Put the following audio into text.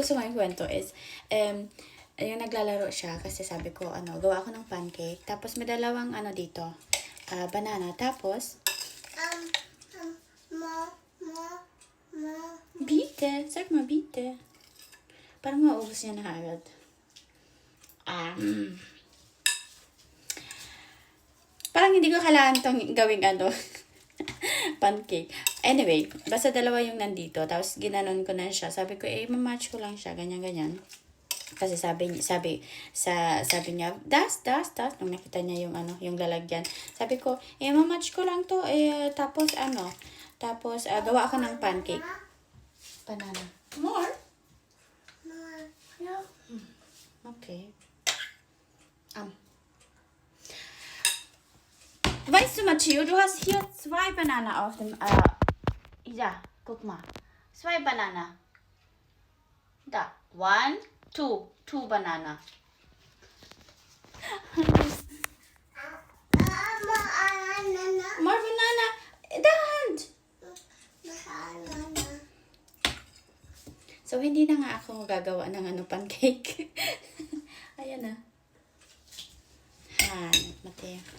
Gusto ko yung kwento is, yung naglalaro siya kasi sabi ko, gawa ako ng pancake. Tapos may dalawang dito, banana. Tapos, bite. Sag mo, bite. Parang maubos niya na agad. Parang hindi ko kailangan tong gawing pancake. Anyway, basta dalawa yung nandito. Tapos ginanon ko na siya. Sabi ko, mamatch ko lang siya. Ganyan. Kasi sabi niya, das. Nung nakita niya yung lalagyan. Sabi ko, mamatch ko lang to. Tapos gawa ako ng pancake. Banana. More? Yeah. Okay. Weißt du, Matteo, du hast hier 2 Banana auf dem, ja, guck mal. 2 Banana. Da. 1, 2 Banana. More banana. The hand. So, hindi na nga ako gagawa ng pancake. Ayan na. Matteo.